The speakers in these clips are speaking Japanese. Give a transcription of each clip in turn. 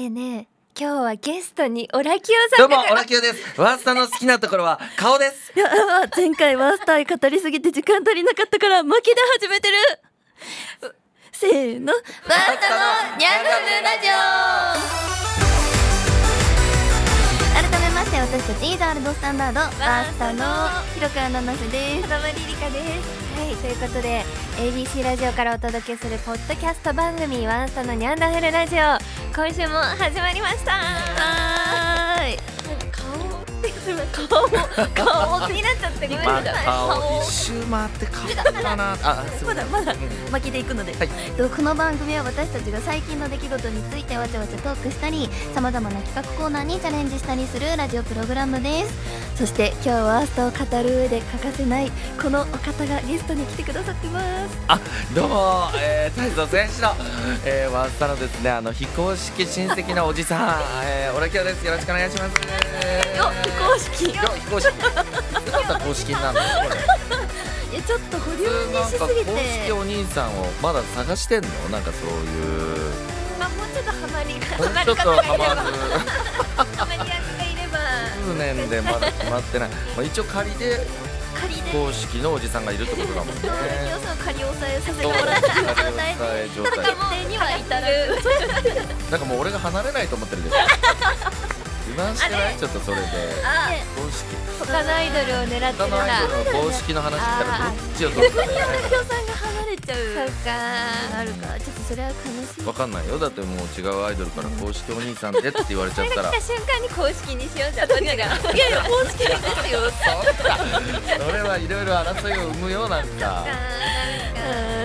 えねえ、今日はゲストにオラキオさどうんがもオラキオです。ワースタの好きなところは顔です。いや前回ワースター語りすぎて時間足りなかったから負けで始めてる。せーの、ワースタのニャンフルラジオ。改めまして私たちイーザールドスタンダードワースタの広川七瀬です。風間リリカです。はい、ということで ABC ラジオからお届けするポッドキャスト番組ワンスタのニャンダフルラジオ、今週も始まりました。はーい。顔気になっちゃってごめんなさい。顔一周回って顔かな。あ、すみません。まだ負けていくので、この番組は私たちが最近の出来事についてわちゃわちゃトークしたり、さまざまな企画コーナーにチャレンジしたりするラジオプログラムです。そして今日はワースタを語る上で欠かせないこのお方がゲストに来てくださってます。あ、どうも、体操選手の、ワースタのですね、非公式親戚のおじさん、オラキオです。よろしくお願いします。非公式。非公式。なんだ公式になるのこれ。いやちょっと保留普通なんかにしすぎて。公式お兄さんをまだ探してんの？なんかそういう。まあもうちょっとハマりもうちょっとハマる。ハマり役がいれば数年でまだ決まってない。まあ一応仮で仮で公式のおじさんがいるってことだもんね。皆さん仮押さえさせてもらってる状態で、状態ただ決定には至らず。なんかもう俺が離れないと思ってるでしょ。油断してない？ちょっとそれで公式他のアイドルを狙ってる他のアイドルの公式の話したらどっちを取るかね。きょうさんが離れちゃう。そうかなるか、ちょっとそれは悲しい。わかんないよ。だってもう違うアイドルから公式お兄さんでって言われちゃったら来た瞬間に公式にしようじゃん。どっちがいやいや公式ですよ。それはいろいろ争いを生むよ。なんか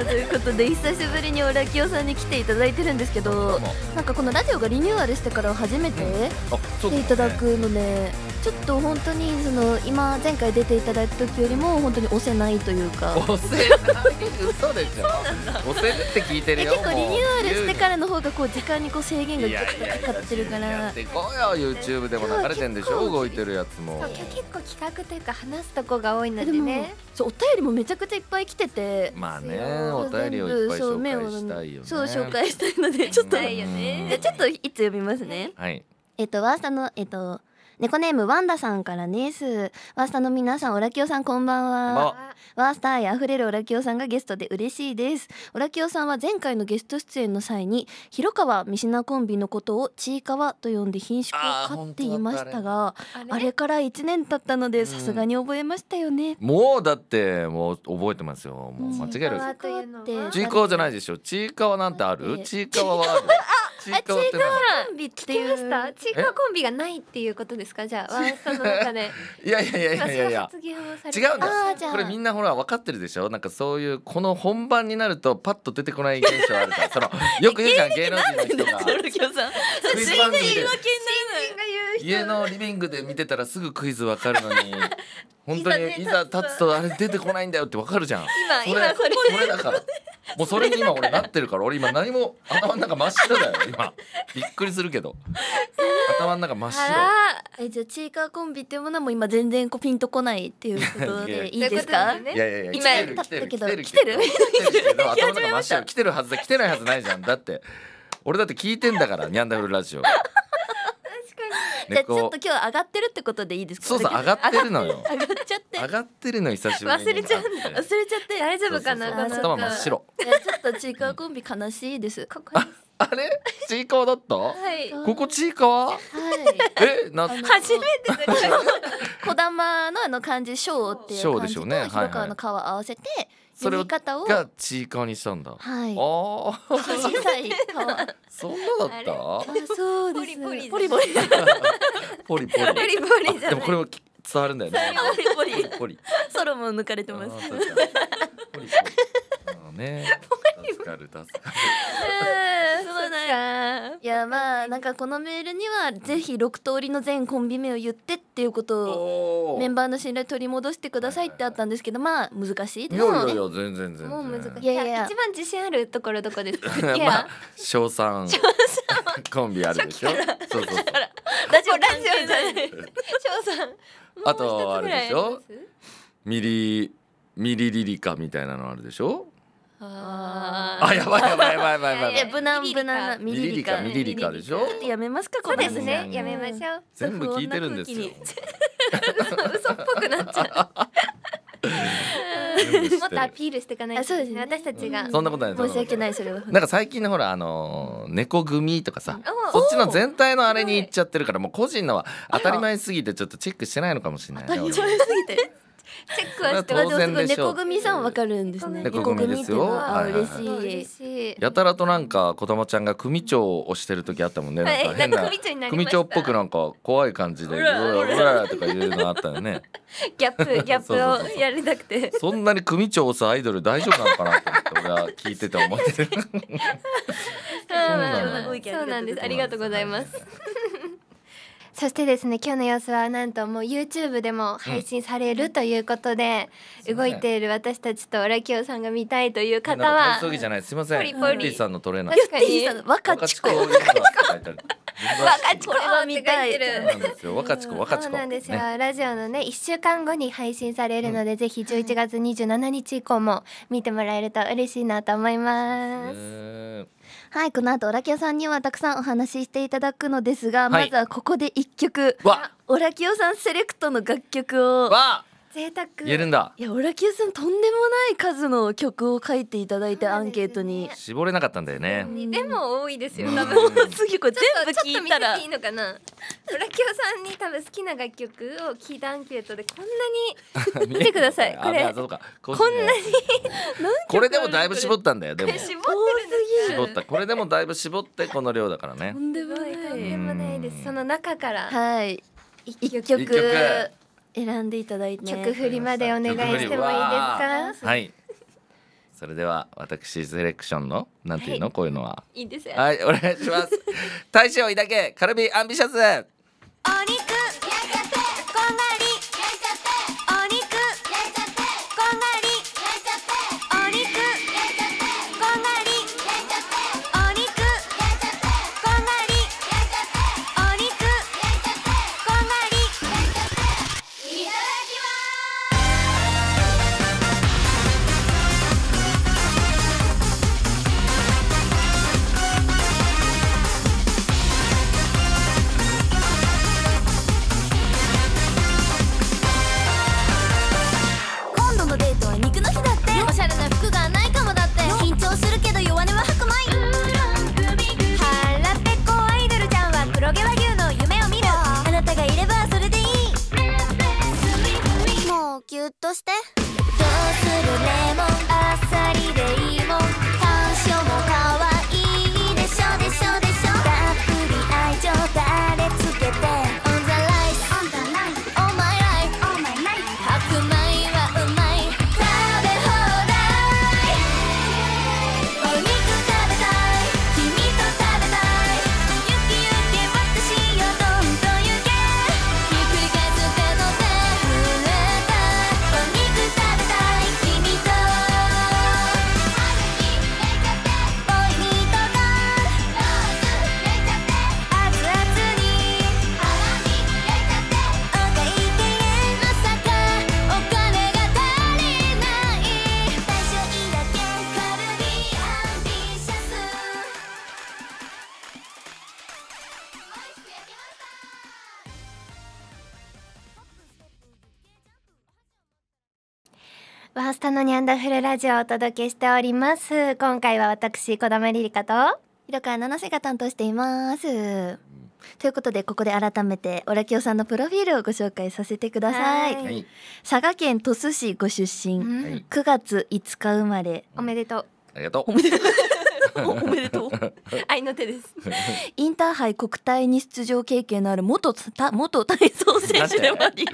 ということで久しぶりにオラキオさんに来ていただいてるんですけど、なんかこのラジオがリニューアルしてから初めてあ、そう来ていただくので、ちょっと本当にその今前回出ていただいた時よりも本当に押せないというか。押せない嘘でしょ。押せるって聞いてるよ。結構リニューアルしてからの方がこう時間にこう制限がギュいやいやッとかかってるから。やっていこうよ。 YouTube でも流れてんでしょ。動いてるやつも。そう今日結構企画というか話すとこが多いのででもね。そうお便りもめちゃくちゃいっぱい来てて、まあね、お便りをいっぱい紹介したいよね。そう紹介したいのでちょっとないよねじゃあちょっといつ読みますね。はい。ワースタの猫ネームワンダさんからです。ワースタの皆さん、オラキオさんこんばんは。ワースター愛あふれるオラキオさんがゲストで嬉しいです。オラキオさんは前回のゲスト出演の際に広川三品コンビのことをちいかわと呼んで品種を飼っていましたが、あれから1年経ったのでさすがに覚えましたよね。もうだってもう覚えてますよ。もう間違える。というのはちいかわじゃないでしょ。ちいかわなんてある？ちいかわはある。ちいかわってコンビっていう聞きました。チーカーコンビがないっていうことですか？じゃあワンスタの中でいやいやいやいやいやいや。発言をされて違うんだよ。あーじゃあこれみんなほら分かってるでしょ。なんかそういうこの本番になるとパッと出てこない現象あるから。そのよく言うじゃん、芸能人の人がオラキオさんクイズ番組で言う家のリビングで見てたらすぐクイズ分かるのに本当にいざ立つとあれ出てこないんだよって分かるじゃん。それだからもうそれに今俺なってるから、俺今何も頭の中真っ白だよ今。びっくりするけど頭の中真っ白。じゃあチーカーコンビっていうものはもう今全然こうピンとこないっていうことでいいですそうか？いうことですねいやいやいや、今来てる立ったけど来てる来てるけど頭の中真っ白。来てるはずだ。来てないはずないじゃん。だって俺だって聞いてんだからニャンダフルラジオ。じゃあちょっと今日上がってるってことでいいですか？そうそう、上がってるのよ。上がっちゃって上がってるの久しぶりに。忘れちゃうんだ忘れちゃって大丈夫かな？そうそうそうこの頭真っ白。いやちょっとチーカーコンビ悲しいです。ここにあれちいかわだった？はいここちいかわ？はい。初めてです小玉の漢字小っていう小漢字とでしょうねはいはい広川の川合わせてそれ読み方をがちいかわにしたんだ。はい。ああ、小さい川。そんなだった？そうです。ポリポリポリポリ。ポリポリ。ポリポリじゃないでもこれも伝わるんだよね。ポリポリ。ポリ。ソロも抜かれてます。あーそうかポリポリ。ね。助かる助かる。そうだよ。いやまあなんかこのメールにはぜひ6通りの全コンビ名を言ってっていうことをおメンバーの信頼取り戻してくださいってあったんですけど、まあ難しいですいやいやよね。いや全然もう難しい。いやいや一番自信あるところどこですか？いまあや小三コンビあるでしょ。そうそうそう。ラジオラジオじゃない。翔さん。あとあれでしょもう一つぐらいあります？ミリリリカみたいなのあるでしょ。あ、やばいやばいやばいやばいやばい。無難なミリリカでしょ。やめますかそうですね、やめましょう。全部聞いてるんですよ。嘘っぽくなっちゃう。もっとアピールしていかないと。そうですね、私たちが。そんなことない。申し訳ない、それは。なんか最近のほら猫組とかさ、そっちの全体のあれに行っちゃってるから、もう個人のは当たり前すぎてちょっとチェックしてないのかもしれない。当たり前すぎて。チェックはしてます。当然でしょう。猫組さんわかるんですね。猫組ですよ。嬉しい。やたらとなんかこたまちゃんが組長をしてる時あったもんね。なんか変な組長っぽくなんか怖い感じでうらとかいうのあったよね。ギャップをやりたくて。そんなに組長を押すアイドル大丈夫なのかなと思って俺は聞いてて思ってる。そうなんです。ありがとうございます。そしてですね、今日の様子はなんともう YouTube でも配信されるということで、動いている私たちとオラキオさんが見たいという方は急ぎじゃない、すいません、ポリポリユッティさんのトレーナー、確かに若ちこ若ちこは見たい。若ちこそうなんですよ。ラジオのね1週間後に配信されるので、ぜひ11月27日以降も見てもらえると嬉しいなと思います。はい、この後オラキオさんにはたくさんお話ししていただくのですが、まずはここで1曲、オラキオさんセレクトの楽曲を贅沢言えるんだ。いや、オラキオさんとんでもない数の曲を書いていただいて、アンケートに絞れなかったんだよね。でも多いですよ。多すぎ、これ全部聞いたらいいのかな。オラキオさんに多分好きな楽曲を聞いたアンケートでこんなに見てください。これこんなにこれでもだいぶ絞ったんだよ。でも絞ってるんです絞った。これでもだいぶ絞ってこの量だからね。とんでもないです。その中からはい1曲選んでいただいて、曲振りまでお願いしてもいいですか。はい、それでは私セレクションのなんていうの、こういうのはいいですよ。はい、お願いします。大将いだけカルビアンビシャス。お肉焼いちゃってこんがり焼いちゃって、お肉焼いちゃってこんがり焼いちゃって、お肉焼いちゃってこんがり焼いちゃって、お肉焼いちゃってこんがり焼いちゃって、お肉焼いちゃってこんがり焼いちゃって、いただきます。今度のデートは肉の日だって、おしゃれな服がないかもだって、緊張するけど弱音は吐くまい。腹ペコアイドルちゃんは黒毛和牛の夢を見る。あなたがいればそれでいい。もうギュッとして、どうするレモンあっさりでいいもん、短所も可愛いでしょでしょでしょ、たっぷり愛情タレつけて On the rice On my life白米はうまい、食べ放題。お肉食べたい、君と食べたい、ゆきゆき私よどんとゆけ、ひっくり返す手の手触れたい、お肉食べたい君と、ボイミートガンロース焼いちゃって、熱々にハラミ焼いちゃって、お会計まさかお金が足りない、最初いだけカルビアンビシャス。ワースタのニャンダフルラジオをお届けしております。今回は私小玉リリカと平川七瀬が担当しています。ということで、ここで改めてオラキオさんのプロフィールをご紹介させてください。はい、佐賀県鳥栖市ご出身、9月5日生まれ。おめでとう。ありがとう。おめでとう愛の手です。インターハイ国体に出場経験のある元体操選手でもあり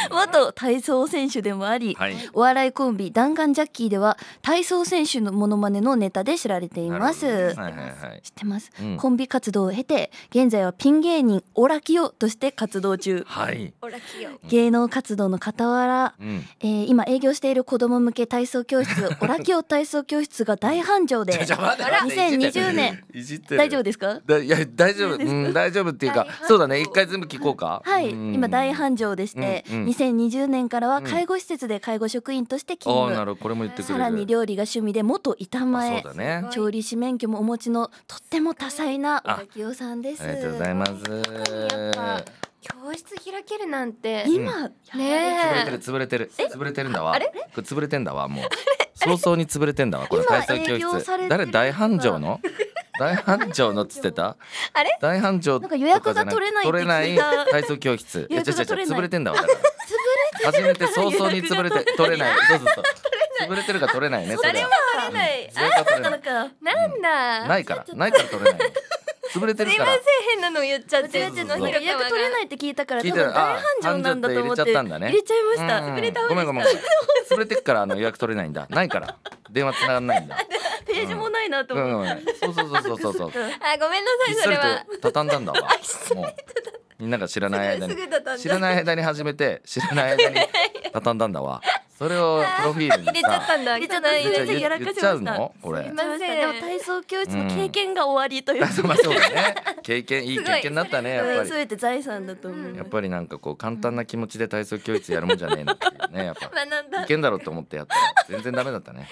元体操選手でもあり、はい、お笑いコンビ弾丸ジャッキーでは体操選手のモノマネのネタで知られています。知ってます、コンビ活動を経て現在はピン芸人オラキオとして活動中、はい、オラキオ芸能活動の傍ら、今営業している子ども向け体操教室オラキオ体操教室が大繁盛で2020年大丈夫ですか？いや大丈夫、大丈夫っていうか、そうだね、一回全部聞こうか。はい、今大繁盛でして、2020 2020年からは介護施設で介護職員として勤務、なるほど、これも言ってくれる。さらに料理が趣味で元板前、そうだね。調理師免許もお持ちのとっても多彩な小田清さんです。ありがとうございます。教室開けるなんて今ね潰れてるんだわ。これ潰れてんだわ、もう早々に潰れてんだわ、これ体操教室。誰？大繁盛のっつってた？あれ？大繁盛なんか予約が取れない体操教室。潰れてんだわ。だから潰れて初めて早々に潰れて取れない。そう潰れてるか取れないね。誰も取れない。なんだ。ないから取れない。潰れてるから。すいません、変なの言っちゃって。予約取れないって聞いたから多分大繁盛なんだと思って入れちゃいました。潰れた。ごめん。潰れてっから予約取れないんだ。ないから電話繋がんないんだ。ページもないなと思って。そう。あ、ごめんなさい、それは。畳んだんだわ。もうみんなが知らない間に始めて、知らない間に畳んだんだわ。それをプロフィールに入れちゃったんだ。言っちゃうの？これ。すいません。でも体操教室の経験が終わりという。そうだね。いい経験だったね、やっぱり。全て財産だと思う。やっぱりなんかこう簡単な気持ちで体操教室やるもんじゃねえなっていうね、やっぱ。いけんだろうと思ってやったら全然ダメだったね。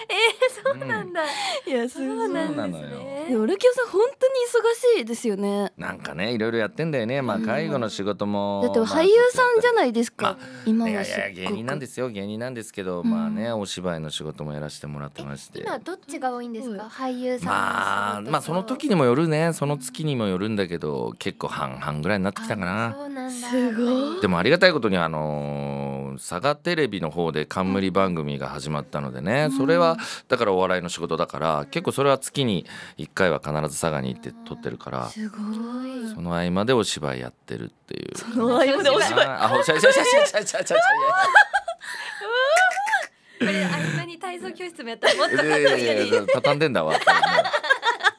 そうなんだ。いや、そうなのよ。でもルキオさん本当に忙しいですよね。なんかね、いろいろやってんだよね。まあ介護の仕事も。だって俳優さんじゃないですか。今はすっごく。芸人なんですけど、まあね、お芝居の仕事もやらせてもらってまして。今どっちが多いんですか？俳優さん。まあその時にもよるね。その月にもよるんだけど、結構半々ぐらいになってきたかな。そうなんだ。すごい。でもありがたいことに佐賀テレビの方で冠番組が始まったのでね、それはだからお笑いの仕事だから結構それは月に1回は必ず佐賀に行って撮ってるから、すごい。その合間でお芝居やってるっていう。その合間でお芝居。これ合間に体操教室もやったらもっと確かに畳んでんだわ。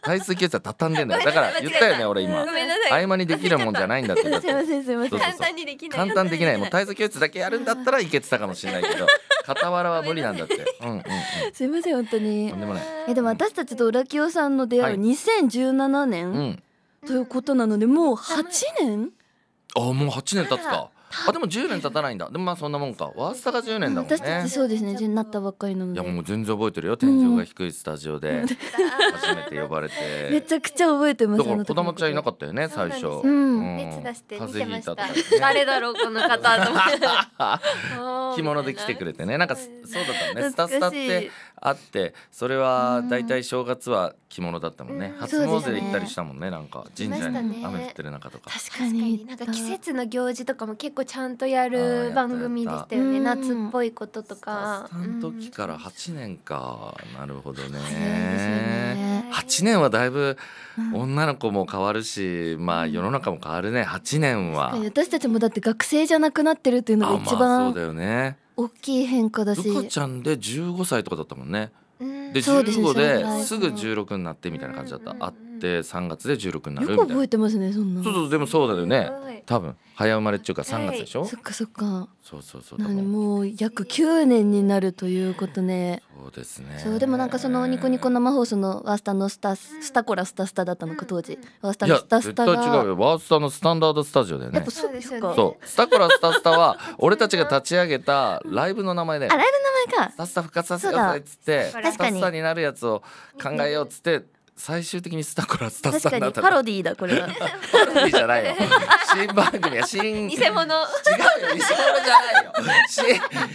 体操教室は畳んでんだよ。だから言ったよね、俺今。合間にできるもんじゃないんだって。すいません。簡単にできない。簡単できない。もう体操教室だけやるんだったらいけてたかもしれないけど、傍らは無理なんだって。すいません、本当に。とんでもない。でも私たちと浦清さんの出会いは2017年ということなので、もう8年？もう8年経つか。でも10年経たないんだ。でもまあそんなもんか。ワースタが10年だもんね。私たちそうですね、なったばっかりなので。いやもう全然覚えてるよ。天井が低いスタジオで初めて呼ばれて。めちゃくちゃ覚えてます。だから児玉ちゃんいなかったよね、最初。熱出して見てました。誰だろうこの方と思って。着物で来てくれてね。なんかそうだったね。スタスタってあって、それはだいたい正月は着物だったもんね。初詣で行ったりしたもんね。なんか神社に雨降ってる中とか。確かに。なんか季節の行事とかも結構ちゃんとやる番組でしたよね。夏っぽいこととか。スタの時から8年か。なるほどね。8年はだいぶ女の子も変わるし、まあ世の中も変わるね。8年は。私たちもだって学生じゃなくなってるっていうのが一番大きい変化だし。ルカちゃんで15歳とかだったもんね。で15ですぐ16になってみたいな感じだった。あって3月で16になるみたいな。よく覚えてますね、そんな。そうでもそうだよね。多分早生まれっていうか3月でしょ。そっか。そうもう約9年になるということね。そうですね。そうでもなんかそのニコニコ生放送のワースタのスタコラスタだったのか当時。ワースタのスタが。絶対違うよ。ワースタのスタンダードスタジオだよね。やっぱそうですよね。そうスタコラスタは俺たちが立ち上げたライブの名前だよ。ライブの名前か。スタ復活させてくださいっつって、確かにスタになるやつを考えようっつって。最終的にスタコラスタ確かにパロディーだこれは。パロディーじゃないよ。新番組は偽物。違うよ、偽物じゃないよ。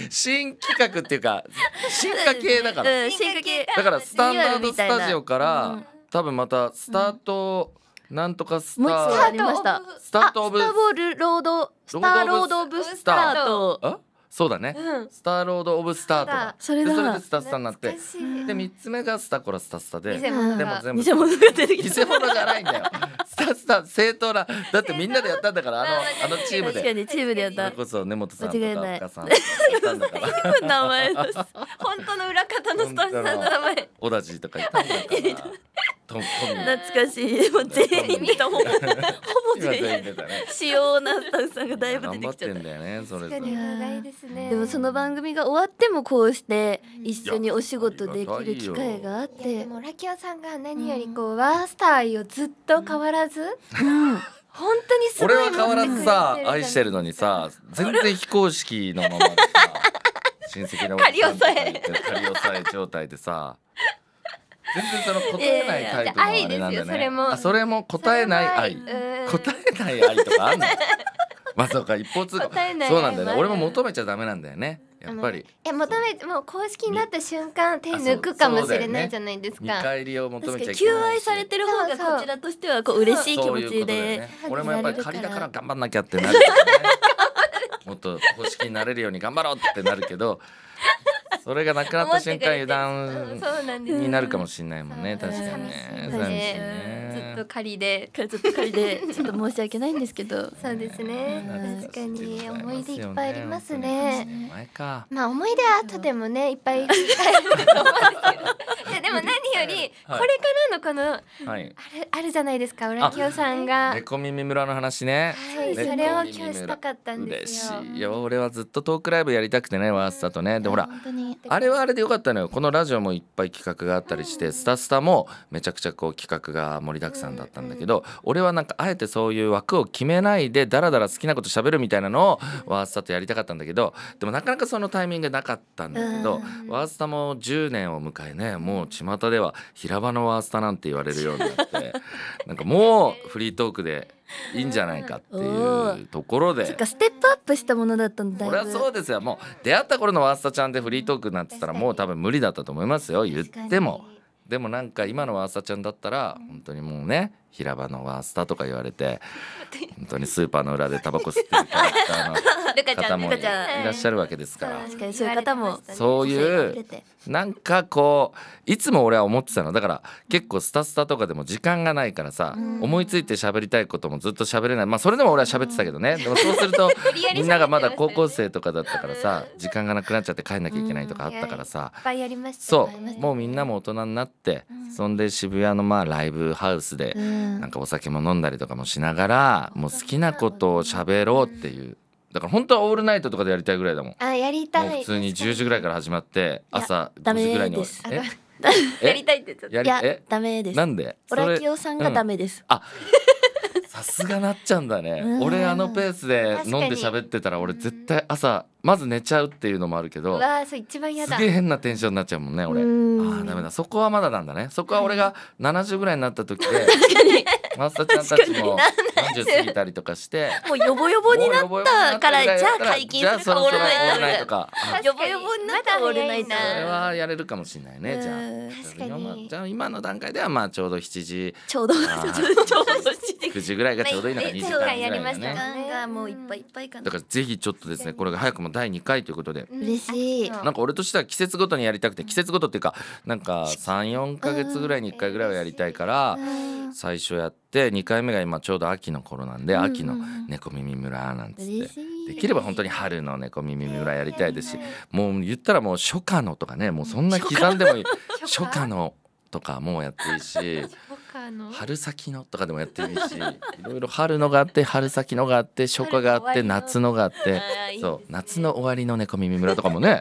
新企画っていうか進化系だから。進化系。だからスタンダードスタジオから多分またスタートなんとかスター。もう一つありました。スタートオブスターロードオブスタート。そうだね、スターロードオブスタートだ。それでスタスタになって、で3つ目がスタコラスタスタで、でも全部偽物が出てきた。偽物じゃないんだよ。スタ正当な、だってみんなでやったんだから、あのチームで。確かにチームでやった。それこそ根本さんとか岡さんやったんだから。名前です。本当の裏方のスタッフさんの名前。小田地とかいたんだから。懐かしい。でも全員見たほぼ全員主要なスタッフさんがだいぶ出てきちゃった。頑張ってんだよね、それぞれ。でもその番組が終わってもこうして一緒にお仕事できる機会があって、でもラキオさんが何よりこうワースター愛をずっと変わらず本当にすごい。俺は変わらずさ愛してるのにさ全然非公式のままでさ親戚のおじさんとか言って仮押さえ状態でさ全然その答えないタイプのあれなんだよね。あそれも答えない愛答えない愛とかあんのまあそうか一方通行そうなんだよね。俺も求めちゃダメなんだよねやっぱり。求めもう公式になった瞬間手抜くかもしれないじゃないですか。見返りを求めちゃいけないし求愛されてる方がこちらとしてはこう嬉しい気持ちで、俺もやっぱり仮だから頑張んなきゃってなるからねもっと公式になれるように頑張ろうってなるけどそれがなくなった瞬間油断になるかもしれないもんね。確かにね寂しいね。ずっと仮でちょっと申し訳ないんですけどそうですね。確かに思い出いっぱいありますね。前かまあ思い出は後でもねいっぱい振り返ると思うんですけどいやでも何よりこれからのこのあるじゃないですか浦清さんが猫耳村の話ね。それを今日したかったんですよ。嬉しいよ。俺はずっとトークライブやりたくてねワースタとね。でほらあれはあれでよかったのよ。このラジオもいっぱい企画があったりしてスタスタもめちゃくちゃこう企画が盛りだくさんだったんだけど俺はなんかあえてそういう枠を決めないでダラダラ好きなこと喋るみたいなのをワースタとやりたかったんだけどでもなかなかそのタイミングなかったんだけどワースタも10年を迎えねもう巷では平場のワースタなんて言われるようになってなんかもうフリートークでいいんじゃないかっていうところでそっかステップアップしたものだったんだ。俺はそうですよ。もう出会った頃のワースタちゃんでフリートークになってたらもう多分無理だったと思いますよ言っても。でもなんか今のワースタちゃんだったら本当にもうね平場のワースタとか言われて本当にスーパーの裏でタバコ吸ってるキャラクターの方もいらっしゃるわけですから。確かにそういう方もそういうなんかこういつも俺は思ってたのだから結構スタスタとかでも時間がないからさ思いついて喋りたいこともずっと喋れない。まあそれでも俺は喋ってたけどね。でもそうするとみんながまだ高校生とかだったからさ時間がなくなっちゃって帰んなきゃいけないとかあったからさそうもうみんなも大人になってそんで渋谷のまあライブハウスでなんかお酒も飲んだりとかもしながらもう好きなことを喋ろうっていうだから本当はオールナイトとかでやりたいぐらいだもん。やりたい。もう普通に10時ぐらいから始ま朝5時ぐらいにやりたいって言っいやダメです。なんで浦清さんがダメです。さすがなっちゃうんだね。俺あのペースで飲んで喋ってたら俺絶対朝まず寝ちゃうっていうのもあるけどそう一番嫌だ。すげえ変なテンションになっちゃうもんね俺。ダメだそこはまだなんだね。そこは俺が70ぐらいになった時でマスタちゃんたちも40過ぎたりとかしてもうヨボヨボになったからじゃあ解禁するかオールナイトとかヨボヨボになったらオールナイトそれはやれるかもしれないね。じゃあじゃあ今の段階ではまあちょうど7時ちょうど9時ぐらいがちょうどいいのか2時間ぐらいだね。がもういっぱいいっぱいかな。だからぜひちょっとですねこれが早くも第2回ということで嬉しい。なんか俺としては季節ごとにやりたくて季節ごとっていうかなんか 3,4 ヶ月ぐらいに1回ぐらいはやりたいから最初やって2回目が今ちょうど秋の頃なんで秋の猫耳村なんつってできれば本当に春の猫耳村やりたいですしもう言ったらもう初夏のとかねもうそんな刻んでもいい初夏のとかもうやっていいし春先のとかでもやっていいしいろいろ春のがあって春先のがあって初夏があって夏のがあってそう夏の終わりの猫耳村とかもね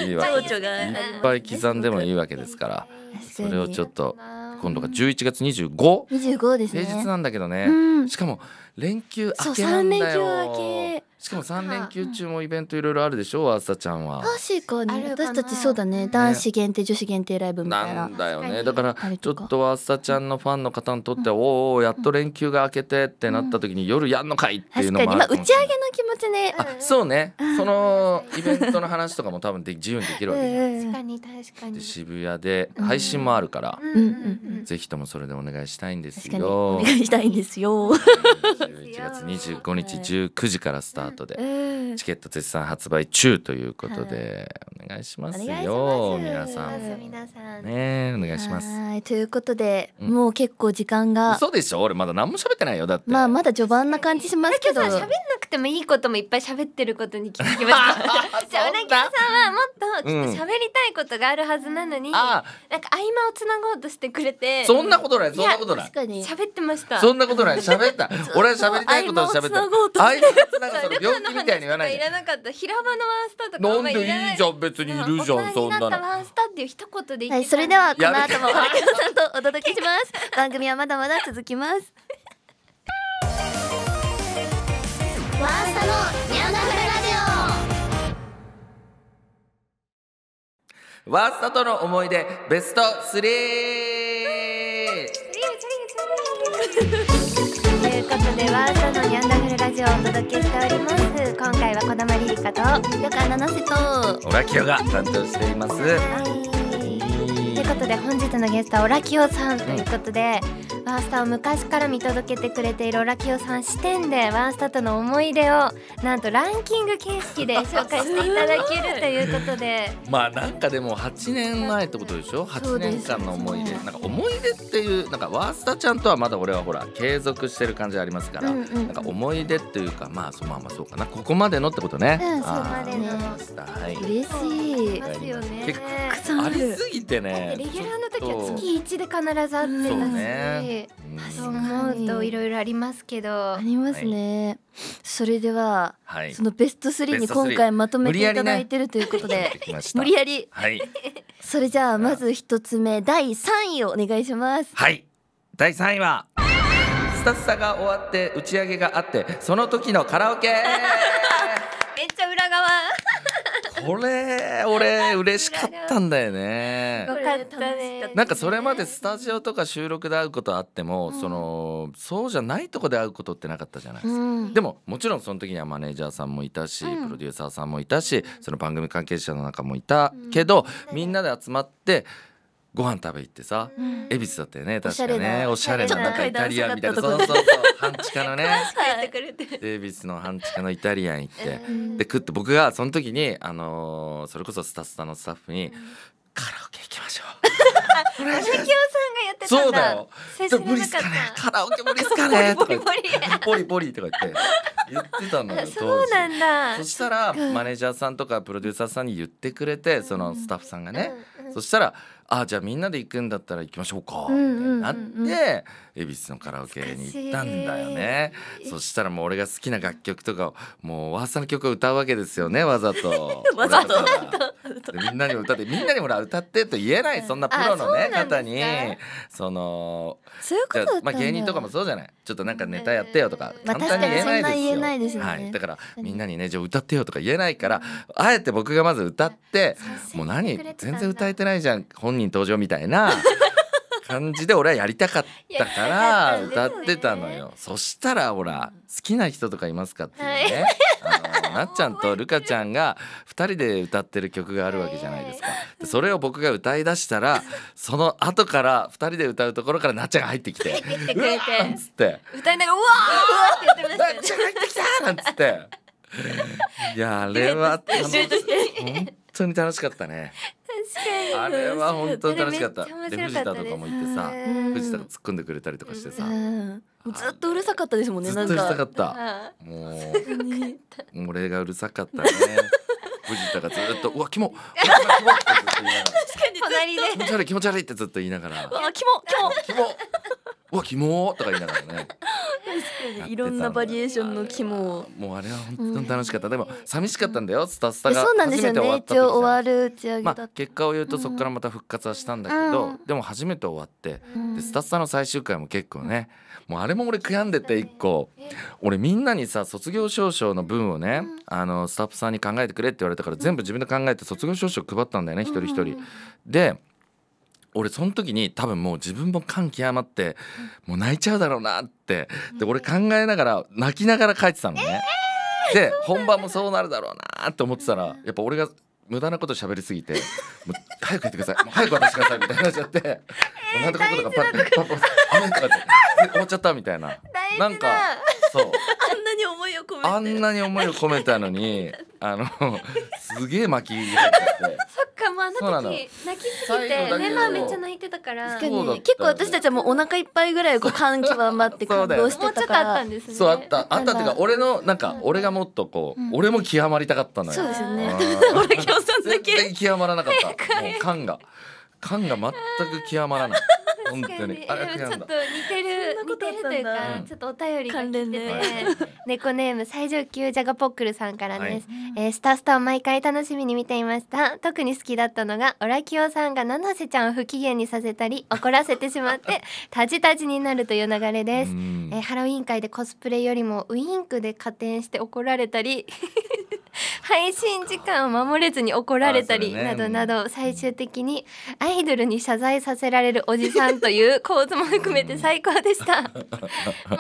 いいわけいっぱい刻んでもいいわけですからそれをちょっと今度が11月 25 ですね。平日なんだけどね、しかも連休明けなんだよ。しかも3連休中もイベントいろいろあるでしょあさちゃんは。確かに私たちそうだね男子限定女子限定ライブみたいな。なんだよねだからちょっとあさちゃんのファンの方にとってはおおやっと連休が明けてってなった時に夜やんのかいっていうのもあるかもしれない。打ち上げの気持ちね。そうねそのイベントの話とかも多分自由にできるわけじゃん。確かに確かに。渋谷で配信もあるからぜひともそれでお願いしたいんですよ。お願いしたいんですよ。11月25日19時からスタートでチケット絶賛発売中ということでお願いしますよ皆さんねお願いします。ということでもう結構時間が嘘でしょ俺まだ何も喋ってないよだって。まだ序盤な感じしますけど喋んなくてもいいこともいっぱい喋ってることに気づきましたじゃあ浦清さんはもっときっと喋りたいことがあるはずなのになんか合間をつなごうとしてくれてそんなことないそんなことない喋ってました。そんなことない喋った俺は喋りたいことを喋った合間をつなごうその病気みたいに言わないで。いらなかった平場のワンスタとかなんでいいじゃん別にいるじゃんそんなの。ワンスタっていう一言で言って。それではこの後も浦清さんとお届けします。番組はまだまだ続きます。ワースタのニャンダフルラジワースタとの思い出ベスト3。ということでワースタのニャンダフルラジオをお届けしております。今回は小玉リリカと横穴七瀬とオラキオが担当しています。ということで本日のゲストはオラキオさんということで、ワースタを昔から見届けてくれているオラキオさん視点でワースタとの思い出をなんとランキング形式で紹介していただけるということでまあなんかでも8年前ってことでしょ。8年間の思い出、なんか思い出っていうなんかワースタちゃんとはまだ俺はほら継続してる感じありますから、なんか思い出っていうかまあそうかな、ここまでのってことね。そうまでのはい、嬉しいますよね。結構ありすぎてね。レギュラーの時は月1で必ず会ってそうたし、ね、そう思うといろいろありますけどありますね。それでは、はい、そのベスト3に今回まとめていただいてるということで無理やり、はい、それじゃあまず一つ目第3位をお願いします。はい、第3位はスタッサが終わって打ち上げがあってその時のカラオケめっちゃ裏側これ俺嬉しかったんだよね。よかったね。なんかそれまでスタジオとか収録で会うことあっても、そうじゃないとこで会うことってなかったじゃないですか、でももちろんその時にはマネージャーさんもいたし、プロデューサーさんもいたし、その番組関係者の中もいたけど、みんなで集まってご飯食べ行ってさ、恵比寿だったよね確かね、おしゃれななんかイタリアンみたいな、そう半地下のね恵比寿の半地下のイタリアン行って、で食って僕がその時にそれこそスタッのスタッフにカラオケ行きましょうオラキオさんがやってたんだ。そうだよ、無理っすかね、カラオケ無理っすかねとか言ってポリポリとか言ってたのよそうなんだ。そしたらマネージャーさんとかプロデューサーさんに言ってくれて、そのスタッフさんがね、そしたらじゃあみんなで行くんだったら行きましょうかみたいになって恵比寿のカラオケに行ったんだよね。そしたらもう俺が好きな楽曲とかをもうワースタの曲を歌うわけですよね、わざとわざとでみんなにも歌って、みんなにも歌ってと言えない、そんなプロのね方にそのそういうことだったんだ。まあ芸人とかもそうじゃない、ちょっとなんかネタやってよとか簡単に言えないですよ。はい、だからみんなにねじゃあ歌ってよとか言えないから、あえて僕がまず歌って、もう何全然歌えてないじゃん本人登場みたいな感じで俺はやりたかったから歌ってたのよ。そしたらほら好きな人とかいますかっていうね、なっちゃんとルカちゃんが2人で歌ってる曲があるわけじゃないですか。でそれを僕が歌い出したらその後から2人で歌うところからなっちゃんが入ってきてうわーっつって歌いながらうわーって言ってましたなっちゃん入ってきたなんつっていやあれは本当に楽しかったね。あれは本当に楽しかった。で藤田とかも行ってさ、藤田が突っ込んでくれたりとかしてさ、ずっとうるさかったですもんね。ずっとうるさかった。もう俺がうるさかったね。藤田がずっとうわキモキモってずっと言いながら、隣で気持ち悪いってずっと言いながら、キモうわキモとか言いながらね。いろんなバリエーションの肝を。もうあれは本当に楽しかった。でも寂しかったんだよ、スタッがそうなんですよね。一応終わる打ち上げだった。結果を言うとそこからまた復活はしたんだけど、でも初めて終わってでスタッの最終回も結構ね、もうあれも俺悔やんでて一個、俺みんなにさ卒業証書の分をね、スタッフさんに考えてくれって言われたから全部自分で考えて卒業証書配ったんだよね、一人一人で。俺その時に多分もう自分も感極まってもう泣いちゃうだろうなってで俺考えながら泣きながら書いてたのね、で本番もそうなるだろうなって思ってたら、やっぱ俺が無駄なこと喋りすぎてもう早く言ってください、もう早く渡してくださいみたいになっちゃってもうなんとかことがパッとかって終わっちゃったみたいな、なんかそうあんなに思いを込めて、あんなに思いを込めたのにすげえ巻き入れちゃってそっか、もうあの時泣きすぎてメンバーめっちゃ泣いてたから、結構私たちはもうお腹いっぱいぐらい感極まって感動してたから、そうあったっていうか、俺のなんか俺がもっとこう俺も極まりたかったのよ。そうですよね。俺今日さんだけ全然極まらなかった。もう感が全く極まらない。本当に。ちょっと似てるというか、ちょっとお便りが来てて、猫ネーム最上級ジャガポックルさんからです。スタスタを毎回楽しみに見ていました。特に好きだったのがオラキオさんが七瀬ちゃんを不機嫌にさせたり怒らせてしまってタジタジになるという流れです。ハロウィン会でコスプレよりもウインクで加点して怒られたり配信時間を守れずに怒られたりなどなど、最終的にアイドルに謝罪させられるおじさんという構図も含めて最高でしたも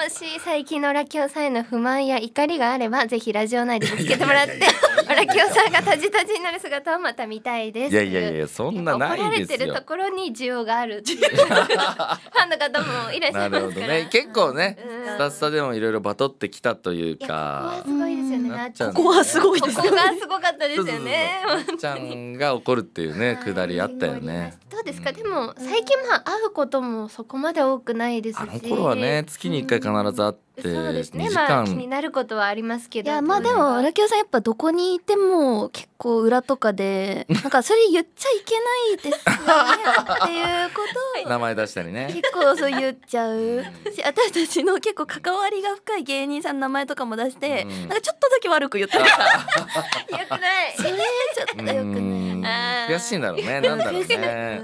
し最近のオラキオさんへの不満や怒りがあればぜひラジオ内でぶつけてもらってオラキオさんがタジタジになる姿をまた見たいです。いやそんなないですよ。怒られてるところに需要があるっていうファンの方もいらっしゃいますから。なるほどね。結構ね、スタスタでもいろいろバトってきたというか、ここはすごいですよね。ここはすごいですここがすごかったですよね。なっちゃんが怒るっていうねくだりあったよね。どうですか。でも最近会うこともそこまで多くないですし、あの頃はね月に1回必ず会ってそうですね。2時間、気になることはありますけど。いやまあでもオラキオさんやっぱどこにいても結構裏とかでなんかそれ言っちゃいけないですよねっていうことを名前出したりね。結構そう言っちゃうし、私たちの結構関わりが深い芸人さんの名前とかも出して、なんかちょっとだけ悪く言ったりさよくないそれちょっとよくない悔しいんだろうね。なんだろうね。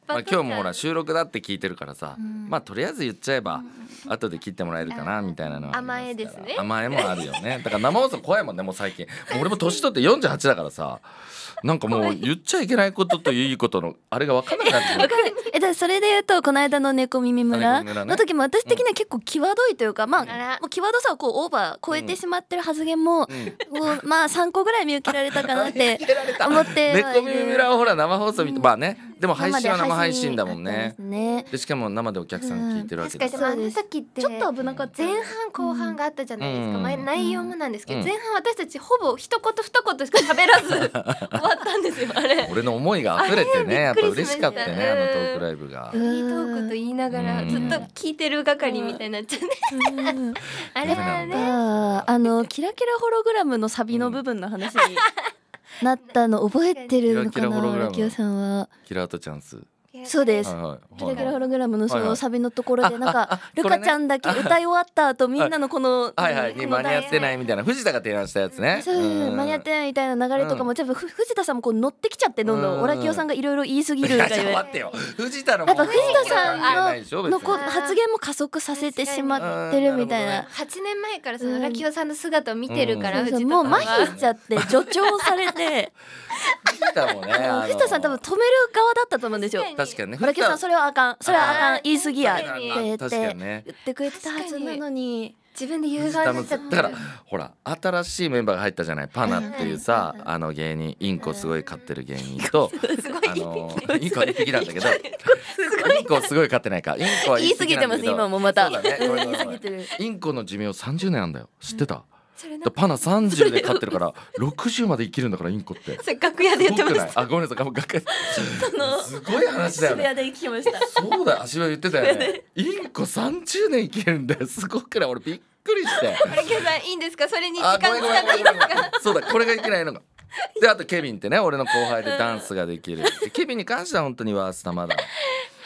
まあ今日もほら収録だって聞いてるからさ、まあとりあえず言っちゃえば後で切ってもらえるかなみたいなのは甘えですね。甘えもあるよね。だから生放送怖いもんね。もう最近もう俺も年取って48だからさ、なんかもう言っちゃいけないことといいことのあれが分かんなくなってくる。だからそれで言うとこの間の猫耳村の時も私的には結構際どいというか、まあもう際どさをこうオーバー超えてしまってる発言も、まあ3個ぐらい見受けられたかなって思って猫耳村はほら生放送見て、まあねでも配信は生配信だもんね。でしかも生でお客さん聞いてるわけで。確かにあの時ってちょっと危なかった。前半後半があったじゃないですか。内容もなんですけど、前半私たちほぼ一言二言しか喋らず終わったんですよ。あれ俺の思いが溢れてね、やっぱ嬉しかったね、あのトークライブが。いいトークと言いながらずっと聞いてる係みたいになっちゃうね。あれはね、キラキラホログラムのサビの部分の話になったの覚えてるのかな、オラキオさんは。キラートチャンス。そうです。キラキラホログラムのそのサビのところでなんかルカちゃんだけ歌い終わった後みんなのこのに間に合ってないみたいな藤田が提案したやつね。そう間に合ってないみたいな流れとかも多分藤田さんもこう乗ってきちゃってどんどんオラキオさんがいろいろ言い過ぎるがゆえ。待ってよ。藤田のやっぱ藤田さんの発言も加速させてしまってるみたいな。8年前からそのオラキオさんの姿を見てるからもう麻痺しちゃって助長されて。藤田さん多分止める側だったと思うんですよ。確かにね。オラキオさんそれはあかん、それはあかん、言い過ぎやって言ってくれてたはずなのに自分で言う側になっちゃった。だからほら新しいメンバーが入ったじゃない。パナっていうさ芸人、インコすごい飼ってる芸人とインコは一匹なんだけどインコすごい飼ってないか。インコは言い過ぎてます今もまた。インコの寿命30年なんだよ。知ってた？パナ30で飼ってるから60まで生きるんだからインコって。楽屋で言ってました。あごめんなさい、楽屋すごい話だよね。渋谷で聞きました。そうだよ、足場言ってたよね。インコ30年生きるんだよ。すごくない？俺びっくりして。オラキオさんいいんですか？それに時間使っていいですか？そうだ、これがいけないのが。であとケビンってね、俺の後輩でダンスができる。ケビンに関しては本当にワースタまだ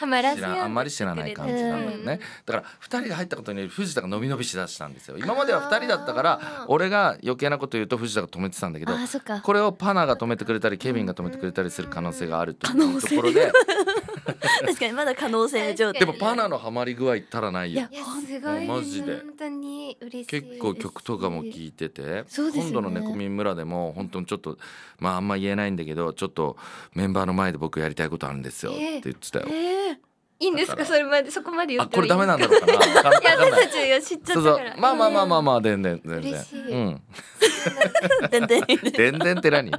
あんまり知らない感じなんだよね。だから2人が入ったことにより藤田が伸び伸びしだしたんですよ。今までは2人だったから俺が余計なこと言うと藤田が止めてたんだけど、これをパナが止めてくれたりケビンが止めてくれたりする可能性があるというところで確かにまだ可能性上。でもパナのハマり具合ったらないよ。すごいマジで本当に嬉しい。結構曲とかも聴いてて、今度の猫民村でも本当にちょっとまああんま言えないんだけど、ちょっとメンバーの前で僕やりたいことあるんですよって言ってたよ。いいんですか？そこまで言ってもいい？これダメなんだろうかな。いや私たちが知っちゃったから。まあ全然嬉しい。でんでんって何？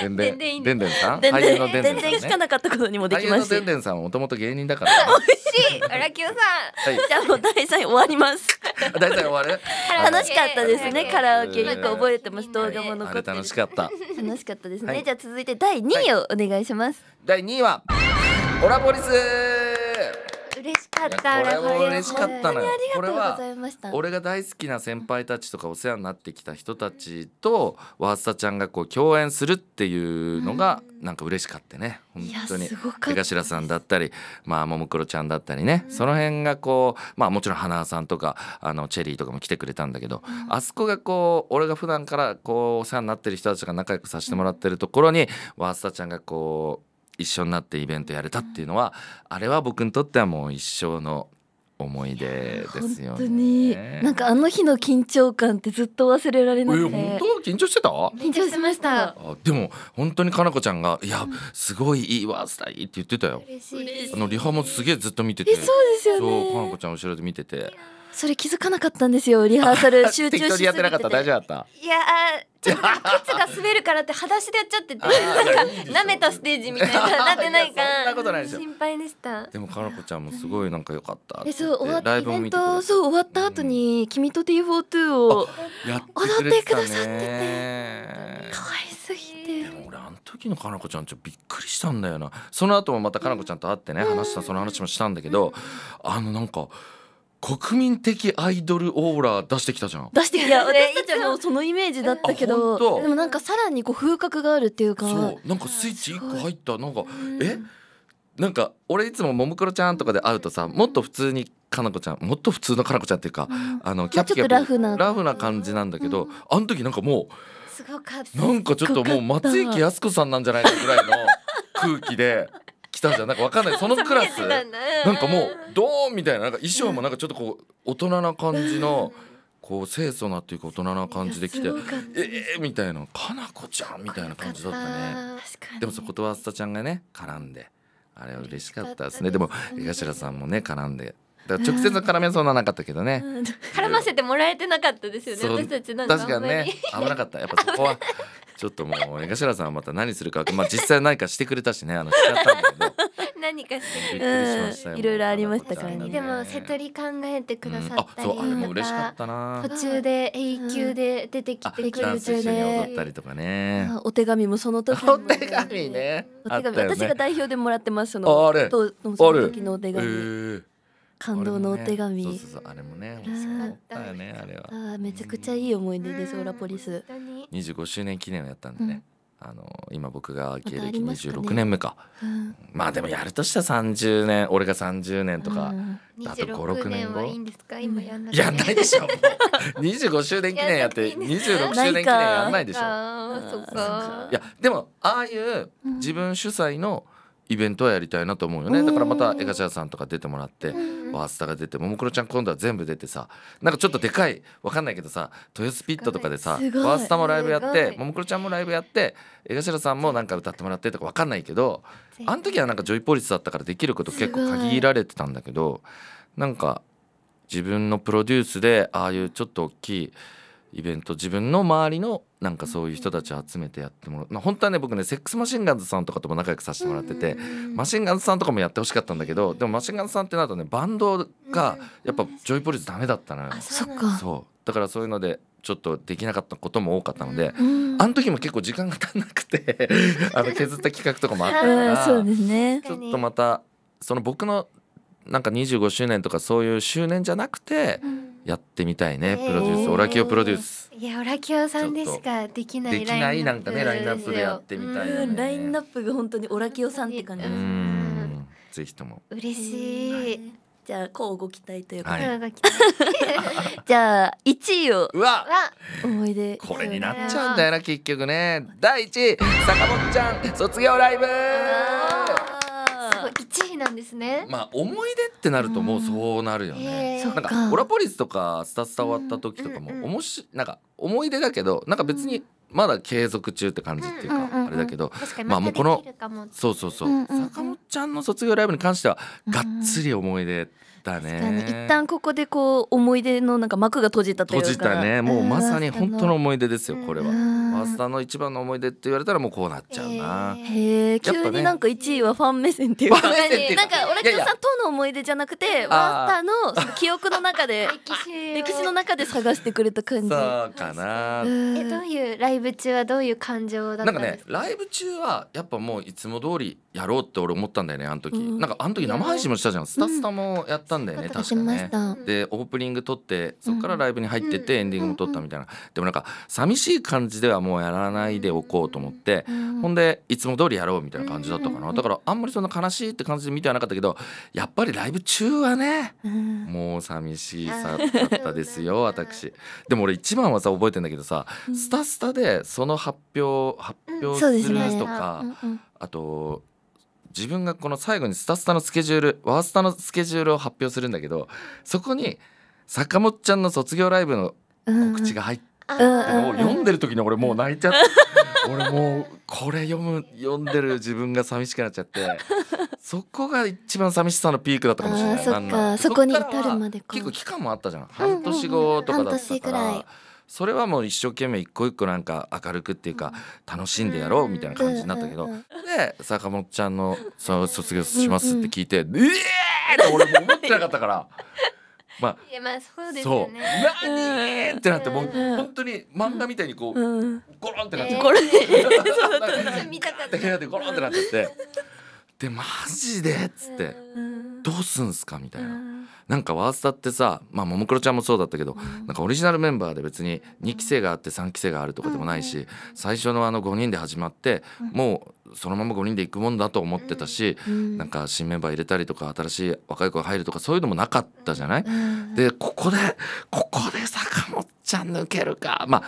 でんでんさん、俳優のでんでんさんね。全然聞かなかったことにもできました。俳優のでんでんさんはもともと芸人だから。美味しい。オラキオさん。じゃあもう第3位終わります。第3位終わる？楽しかったですね。カラオケよく覚えてます。動画も残ってる。あれ楽しかった。楽しかったですね。じゃあ続いて第2位をお願いします。第2位はオラポリス。嬉しかっいやた。これも嬉しかったのよ。これありがとうはございました俺が大好きな先輩たちとかお世話になってきた人たちとワースタちゃんがこう共演するっていうのがなんか嬉しかったね。本当にいやすごかった江頭さんだったりももクロちゃんだったりね、その辺がこうもちろん花さんとかチェリーとかも来てくれたんだけど、あそこがこう俺が普段からこうお世話になってる人たちが仲良くさせてもらってるところにワースタちゃんがこう一緒になってイベントやれたっていうのは、あれは僕にとってはもう一生の思い出ですよね。本当になんかあの日の緊張感ってずっと忘れられなくて、本当緊張してた？緊張しました。でも本当にかなこちゃんがいやすごいいいわスタイって言ってたよ。嬉しい。リハもすげえずっと見てて、そうですよそうかなこね。ちゃん後ろで見てて、それ気づかなかったんですよ、リハーサル集中しすぎてて。適当にやってなかった？大丈夫だった？いやちょっと靴が滑るからって裸足でやっちゃってて、なんか舐めたステージみたいになってないかそんなことないですよ。心配でした。でもかなこちゃんもすごいなんか良かったってそう終わっライたイベンブも見てくれてト、そう終わった後に君と T42 をやってくれてた踊ってくださってね。可愛すぎて、でも俺あの時のかなこちゃんちょっとびっくりしたんだよな。その後もまたかなこちゃんと会ってね話したその話もしたんだけど、なんか国民的アイドルオーラ出してきたじゃん。出していや私たちはもうそのイメージだったけあ本ど、当でもなんかさらにこう風格があるっていうか、そうなんかスイッチ1個入ったなんかなんか俺いつもももクロちゃんとかで会うとさ、もっと普通にかなこちゃんもっと普通のかなこちゃんっていうか、キャピキャピちょっとラフな感じなんだけど、あの時なんかもすごかった。うなんかちょっともう松池靖子さんなんじゃないかぐらいの空気で来たじゃん。なんかわかんないそのクラスなんかもうドーンみたいな、なんか衣装もなんかちょっとこう大人な感じのこう清楚なっていうか大人な感じで来てみたいな、かなこちゃんみたいな感じだったね。確かにでもそことわすたちゃんがね絡んであれは嬉しかったですね。でも江頭さんもね絡んで、だから直接絡めそうななかったけどね、絡ませてもらえてなかったですよね。そう私たちなんか確かにね危なかった。やっぱそこはちょっともう江頭さんはまた何するか、実際何かしてくれたしねしちゃったんだけど何かしてびっくりしましたよ。いろいろありましたからねでも瀬戸り考えてくださったり、そうあれも嬉しかまったな。た途中で永久で出てきてくれダンス一緒に踊ったて、りとかね。お手紙もその時お手紙ねお手紙、あったよね私が代表でもらってます。あれその時のお手紙、感動のお手紙、そうあれもね嬉しかったよね。あれはめちゃくちゃいい思い出です、オラポリス。本当に25周年記念をやったんでね、今僕が芸またあ歴りますかね26年目か、でもやるとしたら30年俺が30年とか、あと5、6 26年後年はいいんですか今やんなくて。やんないでしょもう25周年記念やって26周年記念やんないでしょ。そっか。いやでもああいう自分主催のイベントはやりたいなと思うよね。だからまた江頭さんとか出てもらって、ワースタが出てももクロちゃん今度は全部出てさ、なんかちょっとでかいわかんないけどさ豊洲ピットとかでさすごいワースタもライブやっすごいてももクロちゃんもライブやって江頭さんもなんか歌ってもらってとかわかんないけど、あの時はなんかジョイポリスだったからできること結構限られてたんだけど、なんか自分のプロデュースでああいうちょっと大きいイベント、自分の周りのなんかそういう人たちを集めてやってもらう、本当はね僕ねセックスマシンガンズさんとかとも仲良くさせてもらってて、マシンガンズさんとかもやってほしかったんだけど、でもマシンガンズさんってなるとねバンドがやっぱジョイポリスダメだったのよ。そっか。そうだからそういうのでちょっとできなかったことも多かったので、うんあの時も結構時間が足んなくて削った企画とかもあったからそうですね。ちょっとまたその僕のなんか25周年とかそういう周年じゃなくてやってみたいね、プロデュースオラキオプロデュースいやオラキオさんでしかできないできないなんかねラインナップでやってみたいよね。ラインナップが本当にオラキオさんって感じです。ぜひとも嬉しい。じゃあこうご期待というか、はい声が来た。じゃあ1位をうわ思い出これになっちゃうんだよな結局ね。第1位坂本ちゃん卒業ライブ。すごい1位なんですね。思い出ってなるともうそうなるよね。そっかなんかオラポリスとかスタスタ終わった時とかもなんか思い出だけどなんか別にまだ継続中って感じっていうかあれだけど、確かにもうこのそうそう坂本ちゃんの卒業ライブに関してはがっつり思い出だね。一旦ここでこう思い出のなんか幕が閉じたというか閉じたね。もうまさに本当の思い出ですよこれは。ワースタの一番の思い出って言われたらもうこうなっちゃうな。へえ、急になんか1位はファン目線っていうか、ファン目線っていうかなんかオラキオさんとの思い出じゃなくてワースターのその記憶の中で歴史の中で探してくれた感じ。そうかな。どういうライブ中はどういう感情だったなんかね、んですか？ライブ中はやっぱもういつも通りやろうって俺思ったんだよね、あの時。なんかあの時生配信もしたじゃん、スタスタもやったんだよね、確かね。でオープニング撮ってそっからライブに入ってってエンディングも撮ったみたいな。でもなんか寂しい感じではもうやらないでおこうと思って、ほんでいつも通りやろうみたいな感じだったかな。だからあんまりそんな悲しいって感じで見てはなかったけど、やっぱりライブ中はね、もう寂しさだったですよ私。でも俺一番はさ覚えてんだけどさ、スタスタでその発表するとか、あと自分がこの最後にスタスタのスケジュール、ワースタのスケジュールを発表するんだけど、そこに坂本ちゃんの卒業ライブの告知が入ってのを読んでる時に俺もう泣いちゃって俺もうこれ読んでる自分が寂しくなっちゃって、そこが一番寂しさのピークだったかもしれない。そっか、そこに至るまでか。結構期間もあったじゃん、半年後とかだったから、それはもう一生懸命一個一個なんか明るくっていうか楽しんでやろうみたいな感じになったけど、で坂本ちゃんの卒業しますって聞いて、って俺も思ってなかったからまあそうですよね。何ってなって、もう本当に漫画みたいにこうゴロンってなっちゃって、これ見たかった。部屋でゴロンってなっちゃって、でマジでっつってどうすんすかみたいな。なんかワースタってさ、まあももクロちゃんもそうだったけど、なんかオリジナルメンバーで別に2期生があって3期生があるとかでもないし、最初の5人で始まってもうそのまま5人で行くもんだと思ってたし、なんか新メンバー入れたりとか新しい若い子が入るとかそういうのもなかったじゃない。でここで坂本ちゃん抜けるか。まあ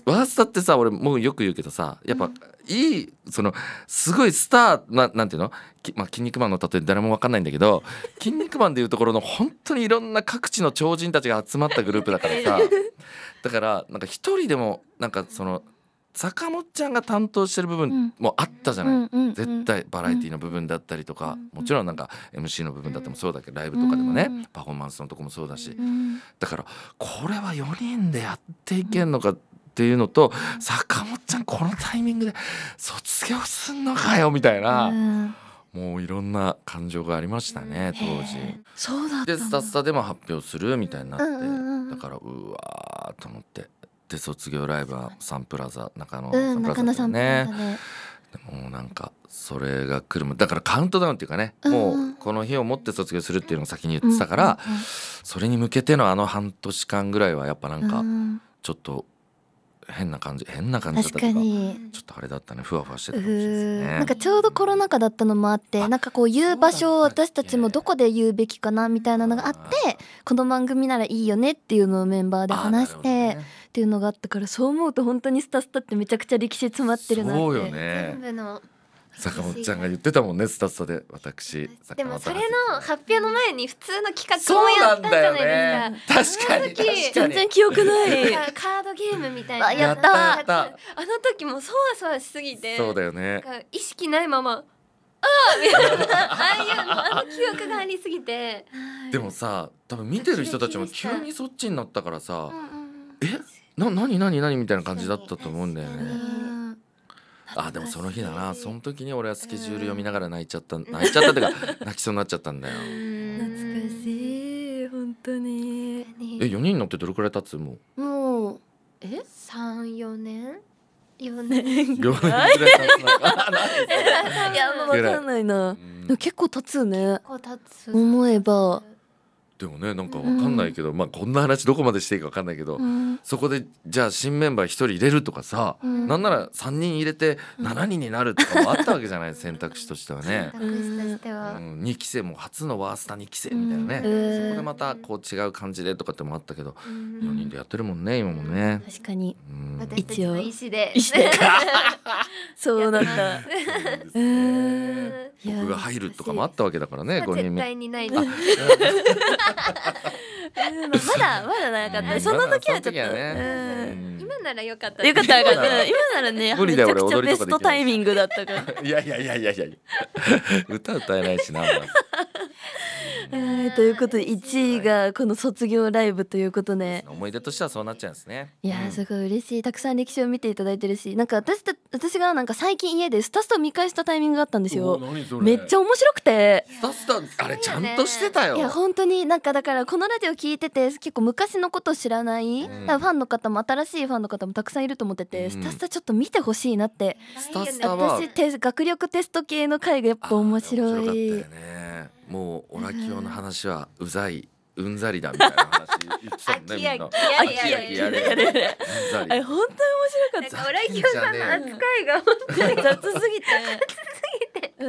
ワースタってさ、俺もうよく言うけどさ、やっぱいいそのすごいスターなんていうの、筋肉マンの例え誰も分かんないんだけど、筋肉マンでいうところの本当にいろんな各地の超人たちが集まったグループだからさだからなんか一人でもなんかその坂本ちゃんが担当してる部分もあったじゃない、絶対バラエティの部分だったりとか、もちろんなんか MC の部分だってもそうだけど、ライブとかでもね、パフォーマンスのとこもそうだし、だからこれは4人でやっていけんのかっていうのと、坂本ちゃんこのタイミングで卒業すんのかよみたいな、もういろんな感情がありましたね当時。そうだったでスタスタでも発表するみたいになって、だからうわーと思って、で卒業ライブはサンプラザ中野サンプラザだね。でもなんかそれが来るだからカウントダウンっていうかね、もうこの日をもって卒業するっていうのを先に言ってたから、それに向けての半年間ぐらいはやっぱなんかちょっと変な感じだったとか、ちょっとあれだったね、ふわふわしてたかもしれないですね。なんかちょうどコロナ禍だったのもあって、なんかこう言う場所を私たちもどこで言うべきかなみたいなのがあって、この番組ならいいよねっていうのをメンバーで話してっていうのがあったから、そう思うと本当にスタスタってめちゃくちゃ歴史詰まってるなって。そうよね。全部の坂本ちゃんが言ってたもんね、スタスタで。私でもそれの発表の前に普通の企画もやったじゃないですか。確かに全然記憶ないカードゲームみたいなやった。あの時もそわそわしすぎて、そうだよね、意識ないままみたいなあの記憶がありすぎて。でもさ、多分見てる人たちも急にそっちになったからさ、何みたいな感じだったと思うんだよね。でもその日だな、その時に俺はスケジュール読みながら泣いちゃったっていうか泣きそうになっちゃったんだよ。懐かしい本当に。4人乗ってどれくらい経つ？もう3-4年4年ぐらい経つのかいやもう分かんないな。結構経つね、思えば。でもね、なんかわかんないけど、こんな話どこまでしていいかわかんないけど、そこでじゃあ新メンバー1人入れるとかさ、なんなら3人入れて7人になるとかもあったわけじゃない選択肢としてはね。2期生も初のワースタ2期生みたいなね、そこでまたこう違う感じでとかってもあったけど、4人でやってるもんね今もね。確かに一応意思でそうだった。僕が入るとかもあったわけだからね、5人目。絶対にない。まだなかった。その時はちょっと今ならよかった。今ならね、めちゃくちゃベストタイミングだったから。いや歌歌えないしな。ということで1位がこの卒業ライブということで、思い出としてはそうなっちゃうんですね。いやーすごい嬉しい。たくさん歴史を見ていただいてるし、なんか私がなんか最近家でスタスタを見返したタイミングがあったんですよ。めっちゃ面白くて、スタスタあれちゃんとしてたよ。いや本当になんかだからこのラジオ聞いてて結構昔のことを知らない、ファンの方も新しいファンの方もたくさんいると思ってて、スタスタちょっと見てほしいなって。スタスタは私学力テスト系の回がやっぱ面白い。面白かったよね。もうオラキオの話はうざいうんざりだみたいな話言ってたもんねみんな。あれ本当に面白かった。オラキオさんの扱いが本当に雑すぎて申し訳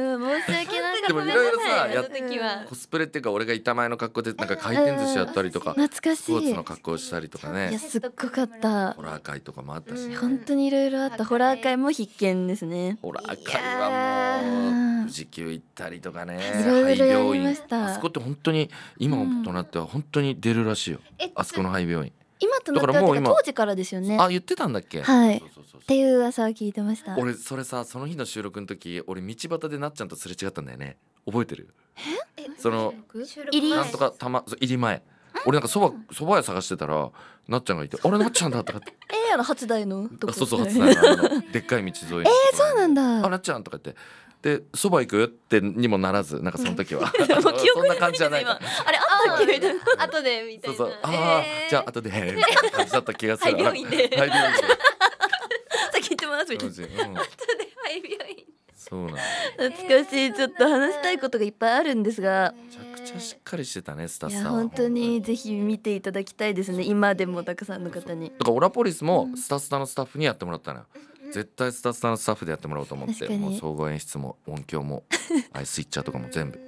なかった。でもいろいろさや時はコスプレっていうか、俺が板前の格好でなんか回転寿司やったりとか、懐かしいスポーツの格好したりとかね。いやすっごかった。ホラー界とかもあったし、本当にいろいろあった。ホラー界も必見ですね。ホラー界はもう富士急行ったりとかね、いろいろやりました。あそこって本当に今となっては本当に出るらしいよ、あそこの肺病院。今となっては当時からですよね。あ、言ってたんだっけ。はい。そうっていう噂は聞いてました。俺それさ、その日の収録の時俺道端でなっちゃんとすれ違ったんだよね。覚えてる？そのなんとか入り前、俺なんかそば屋探してたらなっちゃんがいて、あれなっちゃんだとかって初台のとこ。そうそう、初台のでっかい道沿いにそうなんだ。あ、なっちゃんとか言って、でそば行くよってにもならず、なんかその時はもう記憶そんな感じじゃない。あれあったっけみたいな。後でみたいな。そうそう、じゃあ後でみたいな感じだった気がする。肺病院で肺病院で先行ってますみたいな。後で肺病院。そうなんだ。懐かしい。ちょっと話したいことがいっぱいあるんですが、めちゃくちゃしっかりしてたね、スタッフいやさんは。本当にぜひ見ていただきたいですね。今でもたくさんの方に。だからオラポリスもスタスタのスタッフにやってもらったのよ。絶対スタスタのスタッフでやってもらおうと思って、もう総合演出も音響もアイスイッチャーとかも全部、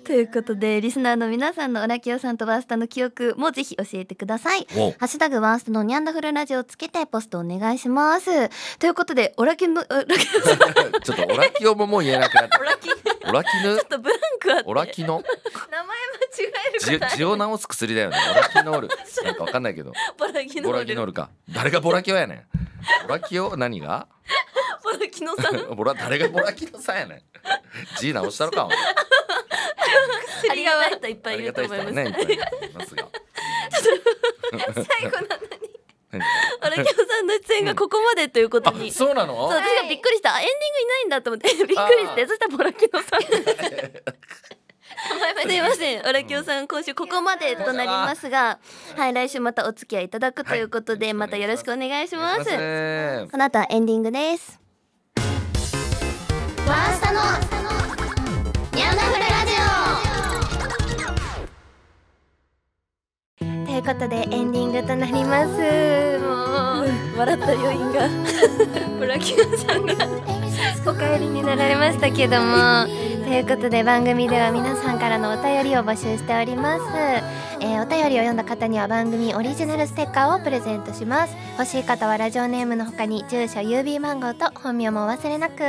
ということでリスナーの皆さんのオラキオさんとワースタの記憶もぜひ教えてください。ハッシュタグワースタのニャンダフルラジオをつけてポストお願いします。ということでオラキオのちょっとオラキオももう言えなくなった。オラキヌちょっとブランクあって、オラキノ名前間違える字を直す薬だよね。オラキノールなんかわかんないけどボラキノールか。誰がボラキオやねん。ボラキオ何がボラキノさん誰がボラキノさんやねん。字直したのか。ありがたい人いっぱいいると思います。ね、いっぱいいますが。最後なのにオラキオさんの出演がここまでということに。そうなの？そう、私がびっくりした。エンディングいないんだと思ってびっくりして、そしたらボラキノさんすいません、オラキオさん今週ここまでとなりますが、はい、来週またお付き合いいただくということで、またよろしくお願いします。この後はエンディングです。ワースタのニャンダフルラジということでエンディングとなります。もう笑った余韻がオラキオさんがお帰りになられましたけども、ということで番組では皆さんからのお便りを募集しております。お便りを読んだ方には番組オリジナルステッカーをプレゼントします。欲しい方はラジオネームの他に住所、郵便番号と本名もお忘れなく、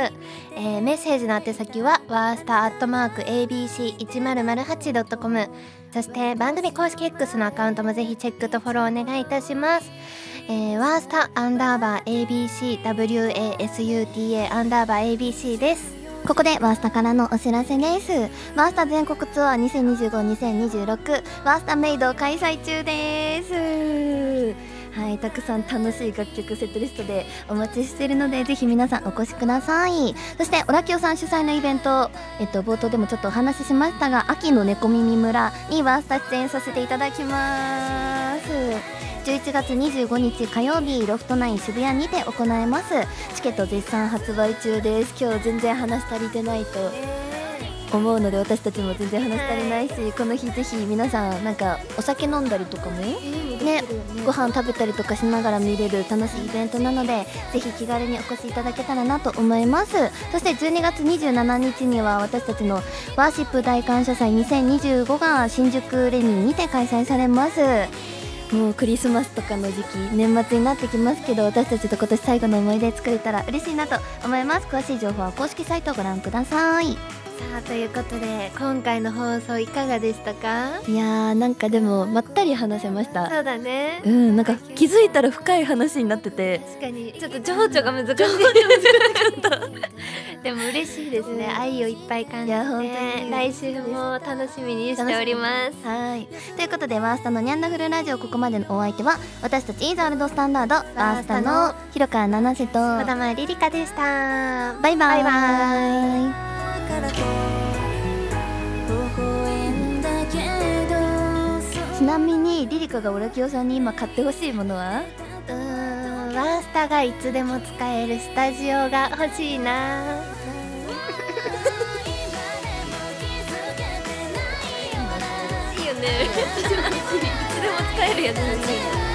メッセージの宛先はワースタ@abc1008.com、 そして番組公式 X のアカウントもぜひチェックとフォローお願いいたします。ワースタ_ABC WASUTA_ABC です。ここでワースタからのお知らせです。ワースタ全国ツアー2025-2026ワースタメイド開催中です。はい、たくさん楽しい楽曲セットリストでお待ちしているのでぜひ皆さんお越しください。そしてオラキオさん主催のイベント、冒頭でもちょっとお話ししましたが、秋の猫耳村にワースタ出演させていただきます。11月25日火曜日ロフト9渋谷にて行います。チケット絶賛発売中です。今日全然話足りてないと思うので、私たちも全然話足りないし、この日ぜひ皆さんなんかお酒飲んだりとかもね、ご飯食べたりとかしながら見れる楽しいイベントなので、ぜひ気軽にお越しいただけたらなと思います。そして12月27日には私たちのワーシップ大感謝祭2025が新宿レニーにて開催されます。もうクリスマスとかの時期、年末になってきますけど、私たちと今年最後の思い出作れたら嬉しいなと思います。詳しい情報は公式サイトをご覧ください。さあということで今回の放送いかがでしたか？いやーなんかでもまったり話せました。そうだね。なんか気づいたら深い話になってて、確かにちょっと情緒が難しい。でも嬉しいですね。愛をいっぱい感じて、来週も楽しみにしております。はい。ということでワースタのニャンダフルラジオ、ここまでのお相手は私たちイーザールドスタンダードワースタの広川七瀬と児玉リリカでした。バイバイ。バイバイ。ちなみにリリカがオラキオさんに今買ってほしいものは？ワースタがいつでも使えるスタジオが欲しいな。いいよね。いつでも使えるやつ欲しいな。